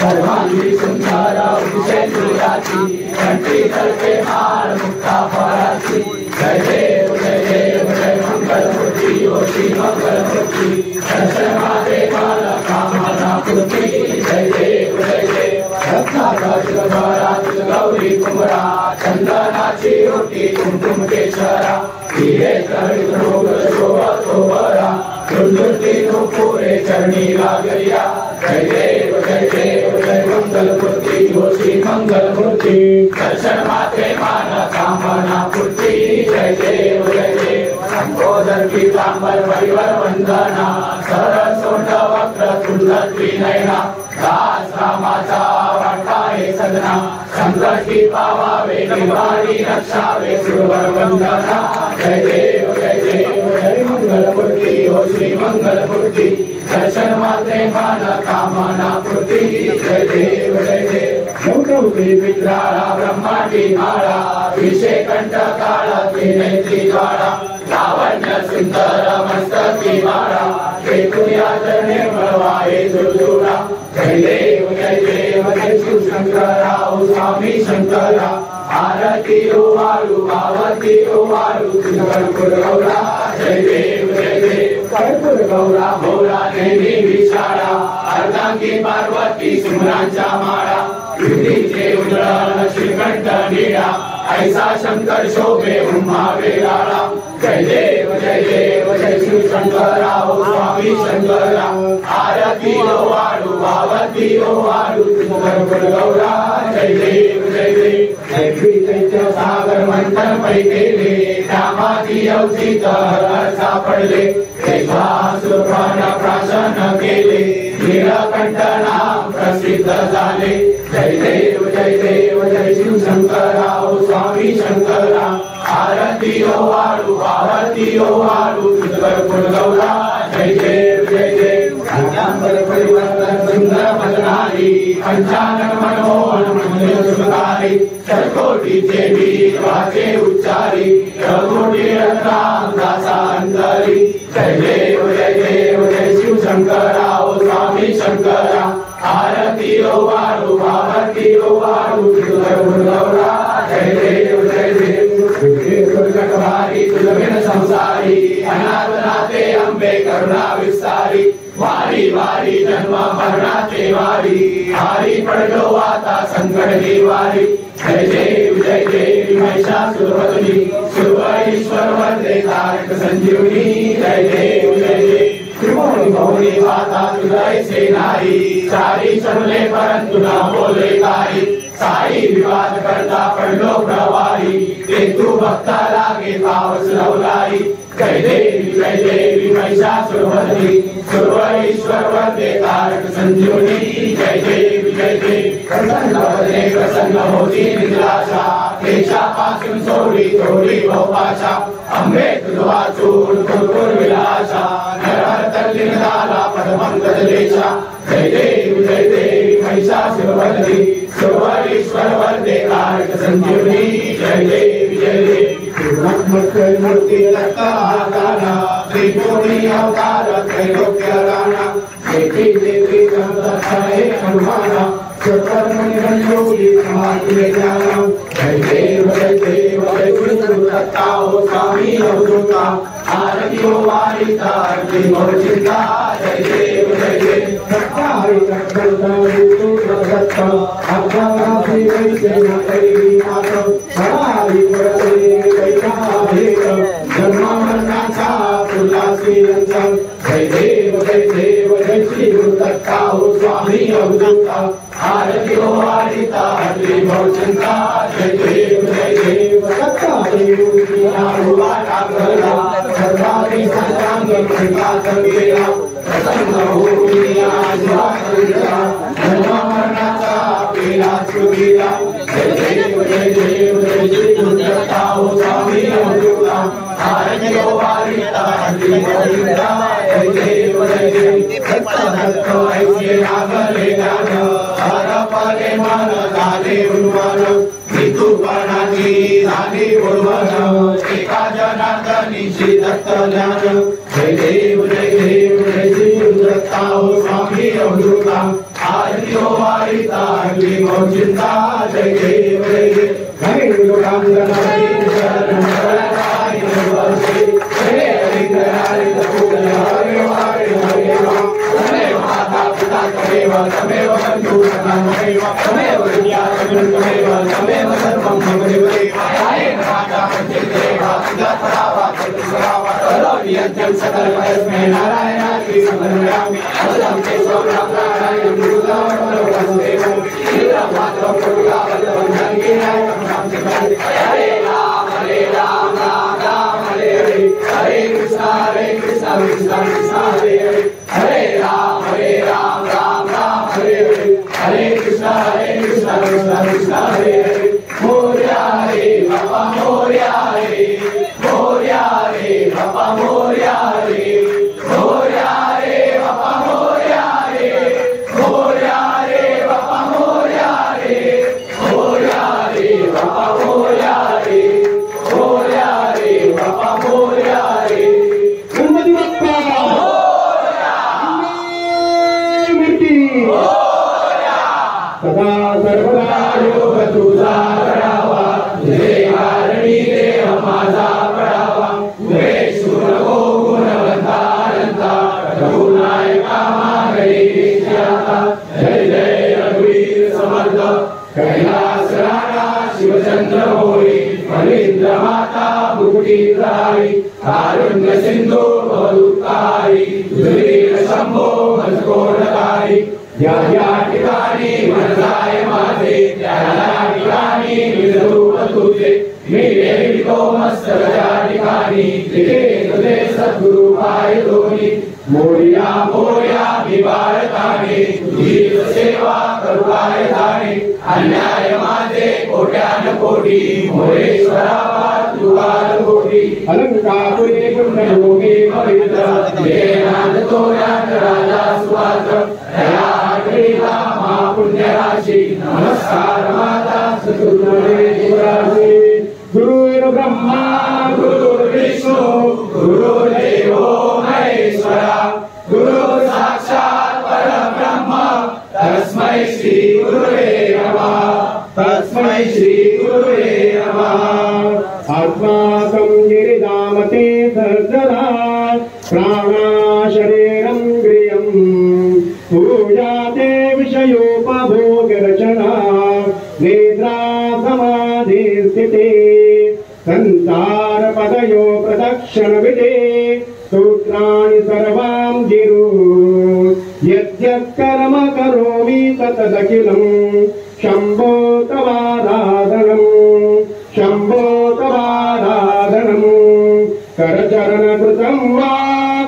सर्वांगी सुंदर विषय तुझ्याची कंठी तर्फे माळ मुक्ता फळाची जय देव जय मंगलमूर्ती ओ श्री मंगलमूर्ती दर्शन माते मला कामना पूर्ती जय देव रत्नाकाश गौरी कुमरा चंदनाची ओटी कुमकुम केशरा हिरे कळी रोग शोभतो बरा दुर्दुर्ती पुरे चरणी लागरिया जय देव जय मंगलमूर्ती ओ श्री मंगलमूर्ती दर्शन माते मान कामना पूर्ती जय देव संबोधन पीतांबर परिवर वंदना सरसोंड वक्र तुंड त्रिनयना दास रामाचा वाटा हे सदना संकटी पावावे निवारी रक्षावे सुरवर वंदना जय देव जय मंगलमूर्ती ओ श्री मंगलमूर्ती दर्शन माते मान कामना पूर्ती जय देव मुखौती विद्राळा ब्रह्मांडी माळा विषय कंठ काळा त्रिनेत्री ज्वाळा लावण्य सुंदर मस्तकी माळा केतुया निर्मळ वाये दुर्दुरा जय देव जय शिवशंकरा ओ स्वामी शंकरा आरती ओवाळू आरती ओवाळू कर्पूर गौरा जय देव कर्पूर गौरा भोळा नेहमी विशाळा अर्धांगी पार्वती सुमरांच्या माळा विधीचे उजळण श्रीकंठ निळा ऐसा शंकर शोभे उमा वेळाळा जय देव जय शिवशंकरा ओ स्वामी शंकरा आरती ओवाळू आरती ओवाळू कर्पूर गौरा जय देव जय सागर मंथन पै केले त्यामाती अवधीत सापडले प्राशन केले नीलकंठ नाम प्रसिद्ध झाले जय देव जय शिवशंकरा ओ स्वामी शंकरा आरती ओवाळू कर्पूर गौरा जय देव परिवर्तन सुंदर बदनारी पंचानन मनोहर मंदिर सुधारी षटकोटीचे वीर वाचे उच्चारी रघुकोटी रत्नाम दासा अंतरी जय देव जय शिवशंकरा ओ स्वामी शंकरा आरती ओवाळू कर्पूर गौरा जय देव भारी तुझबिन संसारी अनाथ नाते अंबे करुणा विस्तारी वारी वारी जन्म मरणाचे वारी हारी पडलो आता संकट निवारी जय देव महिषासुरवदनी सुरईश्वर वंदे तारक संजीवनी जय देव त्रिभुवनी भवनी माता तुझे सेनाई चारी चरले परंतु न बोले काही साई विवाद करता पडलो प्रवाही ते तू भक्ता लागे पावस लवलाई जय देवी महिषासुरवदनी सुरईश्वर वंदे तारक संजीवनी जय देवी प्रसन्न होती निराशा देशापासून सोडी थोडी भोपाशा अंबे तुझा वाचून कुरकुर विलासा नरहर तल्लीन झाला पदमंगल देशा जय देवी महिषासुरवदनी सुरईश्वर वंदे तारक संजीवनी जय देवी मूर्ति लक्काना त्रिपुरी अवतार त्रैलोक्य राणा देखी देखी दर्शने हनुमाना चतुर्मुनि योगी समाधि ज्ञान जय देव जय गुरुदत्ता ओ स्वामी अवधूता आरती ओ वारिता आरती मोर चिंता जय देव दत्ता हरि दत्ता अवतारा श्री वैसे नकरी माता हरि परते जन्म मरणाचा उल्लासी रंजन जय देव जय श्री गुरुदत्ता ओ स्वामी अवधूता आरती ओ वारिता आरती मोर चिंता जय देव दत्ता हरि आरुवाटा गला सर्वाधि संतांग कृपा केला प्रसन्न होऊया जीवा करिला जन्म मरणाचा पेला सुगीला जय देव जय श्री गुरुदत्ता ओ स्वामी अवधूता आरती ओ वारिता आरती मोर चिंता जय देव दत्ता ऐसे नागले गान हरपले मन झाले उन्मान ऋतुपणाची झाली उर्वण एका जनार्दनी श्री दत्त ज्ञान जय देव जय श्री गुरुदत्ता ओ स्वामी अवधूता आरती ओ वारिता हरिता अग्निमो चिंता जय देव जय देव घरेलु काम गणाई शरण शरणाई नमस्ते हरे हरि हरि पूजन हरे हरे हरे तमेव माता पिता तमेव तमेव बंधु तमेव तमेव विद्या तमेव तमेव सर्वं मम देव हरे माता देव पिता परावा सदावा करोमि यज्ञं सकल परस्मै नारायणाय समर्पयामि अदं ते सोमनारायण गुरुदेव वसुदेव श्रीरामचन्द्र प्रभुका वन्दनं कीनाय नाम जपति हरे राम राम राम हरे हरे हरे कृष्ण कृष्ण कृष्ण हरे हरे हरे राम राम राम हरे हरे हरे कृष्ण कृष्ण कृष्ण हरे हरे मोरया रे बाबा मोरया रे बाबा मोरया रे मोरया रे बाबा मोरया रे मोरया रे बाबा मोरया रे मोरया रे बाबा मोरया रे मोरया रे बाबा मोरया रे गणपती बाप्पा मोरया मूर्ती मोरया सदा सर्वदा योग तुझा करावा तुझे कारणी देव माझा पडावा तुझे सुरगो गुणवंतानंता रघुनायका मागणी विख्याता जय जय रघुवीर समर्थ कैलास राणा शिवचंद्र होई मलिंद्र माता मुकुटीधारी कारुण्य सिंधू भवदुःखारी तुझवीर शंभो मजकोणकारी या ठिकाणी मनसाय माझे त्या ठिकाणी निजरूप तुझे मी देवितो मस्तक त्या ठिकाणी तिथे तुझे सद्गुरु पाय दोन्ही मोरया मोरया मी बाळकाने तुझी सेवा करू काय धाणे अन्याय माझे कोट्यान कोटी मोरेश्वरा तुकाल कोटी अलंकापुरे पुण्यभूमी पवित्र देनाद तोयात राजा सुवात्र दया आठवीला महापुण्य राशी नमस्कार माता सद्गुरुदेव शिवराशी गुरुर् ब्रह्मा गुरुर्विष्णू गुरुर्देवो महेश्वरा गुरु साक्षात् परब्रह्म तस्मै श्री गुरुवे नमः तस्मै श्री गुरुवे नमः आत्माकं गिरिधामते सर्वदा प्राणा शरीरं गृहं पूजाते विषयोपभोगरचना निद्रा समाधि स्थिते संसार पदयो प्रदक्षिण विदे सूत्राणि सर्वां गिरु यद्यत्कर्म करोमि ततदखिलं शम्भो तवाराधनं शम्भो तवाराधनं करचरणकृतं वा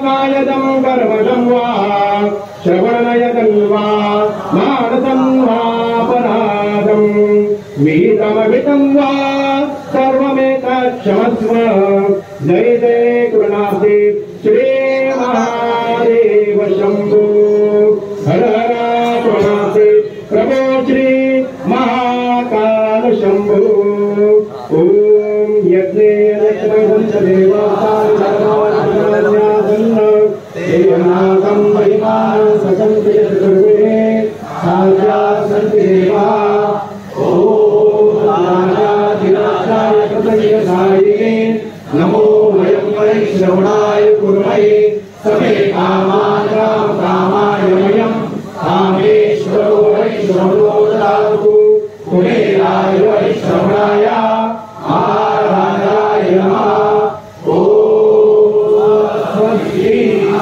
कायदं कर्मजं वा श्रवणनयनं वा मानसं वापराधं विहितमभितं वा सर्वमेतत्क्षमस्व जय जय गुरुनाथे श्री महादेव शंभो हर हर गुरुनाथे प्रभो श्री महाकाल शंभो ओम यज्ञे देवनाथं महिमान ससंते चतुर्वेदे साध्या संदेवा नमो वयं वैश्रवणाय कुर्महे समे कामान् कामाय वयं कामेश्वरो वैश्रवणो ददातु कुबेराय वैश्रवणाय महाराजाय नमः ॐ श्री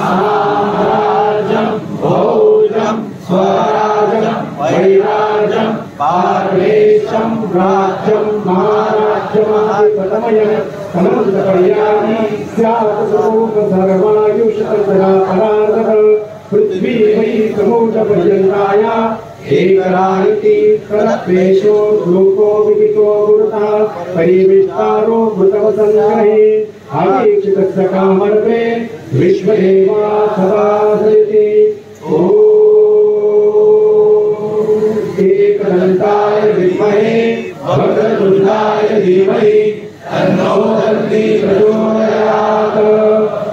साम्राज्यं भोजं स्वराज्यं वैराज्यं पारमेशं राज्यं महाराज्यमहापतमयं समन्तपर्याणि स्यात्सर्वोक सर्वायुष्यतरापराधः पृथ्वी वै समूढपर्यन्ताय एकरानिति करत्वेषो लोको विपितो गुरुता परिविष्टारो मृतवसङ्ग्रहे आवीक्षितस्य कामर्पे विश्वदेवा सदा सरिति ॐ एकदन्ताय विद्महे वक्रतुण्डाय धीमहि तन्नो दन्ति प्रचोदयात्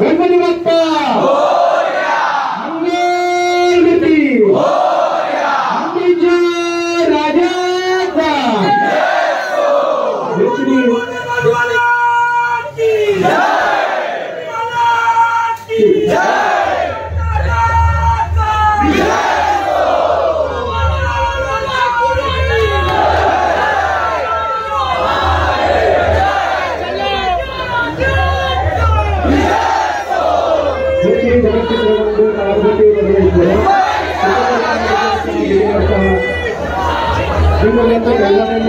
गणपति बाप्पा मोरया मंगलमूर्ति मोरया Saya